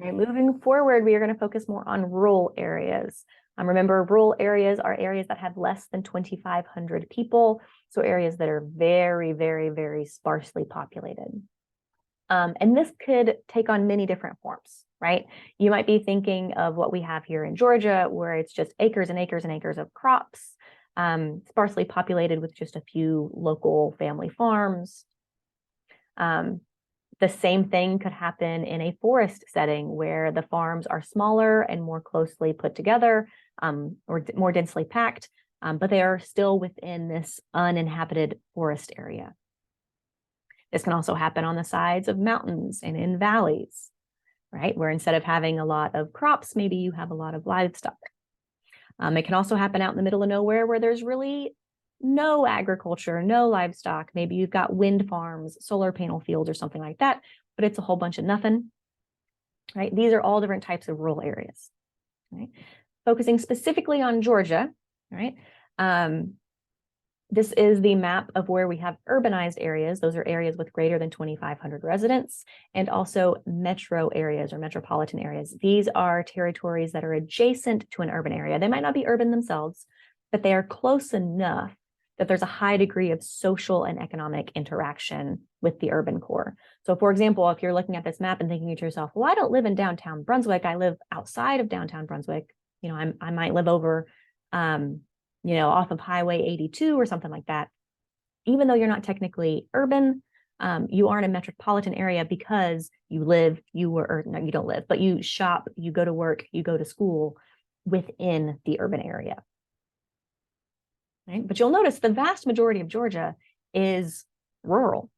All right, moving forward, we are going to focus more on rural areas. Remember, rural areas are areas that have less than 2,500 people, so areas that are very, very, very sparsely populated. And this could take on many different forms, right? You might be thinking of what we have here in Georgia, where it's just acres and acres and acres of crops, sparsely populated with just a few local family farms. The same thing could happen in a forest setting where the farms are smaller and more closely put together, or more densely packed, but they are still within this uninhabited forest area. This can also happen on the sides of mountains and in valleys, right? Where instead of having a lot of crops, maybe you have a lot of livestock. It can also happen out in the middle of nowhere where there's really no agriculture, no livestock. Maybe you've got wind farms, solar panel fields, or something like that, but it's a whole bunch of nothing, right? These are all different types of rural areas, right? Focusing specifically on Georgia, right? This is the map of where we have urbanized areas. Those are areas with greater than 2,500 residents, and also metro areas or metropolitan areas. These are territories that are adjacent to an urban area. They might not be urban themselves, but they are close enough that there's a high degree of social and economic interaction with the urban core. So for example, if you're looking at this map and thinking to yourself, well, I don't live in downtown Brunswick, I live outside of downtown Brunswick. You know, I might live over, off of Highway 82 or something like that. Even though you're not technically urban, you are in a metropolitan area because you don't live, but you shop, you go to work, you go to school within the urban area. Right? But you'll notice the vast majority of Georgia is rural.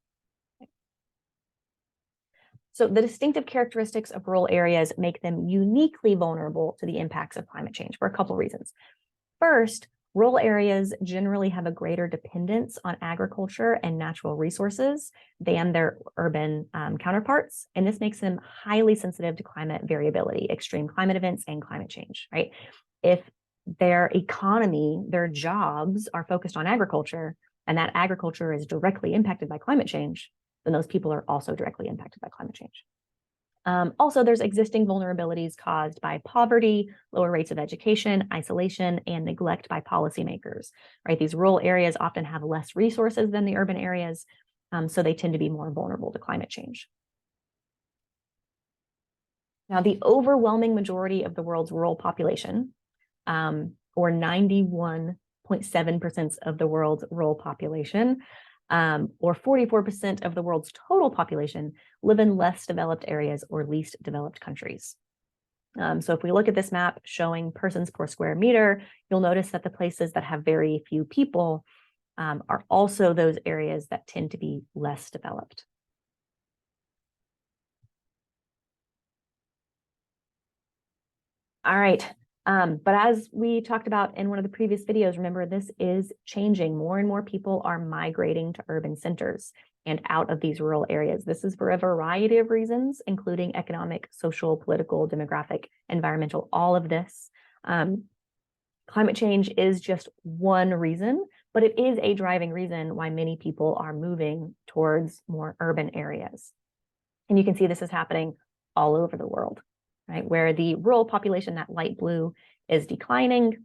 So the distinctive characteristics of rural areas make them uniquely vulnerable to the impacts of climate change for a couple of reasons. First, rural areas generally have a greater dependence on agriculture and natural resources than their urban counterparts, and this makes them highly sensitive to climate variability, extreme climate events, and climate change, right? If their economy, their jobs are focused on agriculture, and that agriculture is directly impacted by climate change, then those people are also directly impacted by climate change. Also, there's existing vulnerabilities caused by poverty, lower rates of education, isolation, and neglect by policymakers, right? These rural areas often have less resources than the urban areas, so they tend to be more vulnerable to climate change. Now, the overwhelming majority of the world's rural population, or 91.7% of the world's rural population, or 44% of the world's total population, live in less developed areas or least developed countries. So if we look at this map showing persons per square meter, you'll notice that the places that have very few people are also those areas that tend to be less developed. All right. But as we talked about in one of the previous videos, remember, this is changing. More and more people are migrating to urban centers and out of these rural areas. This is for a variety of reasons, including economic, social, political, demographic, environmental, all of this. Climate change is just one reason, but it is a driving reason why many people are moving towards more urban areas. And you can see this is happening all over the world. Right, where the rural population, that light blue, is declining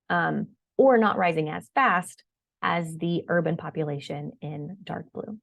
or not rising as fast as the urban population in dark blue.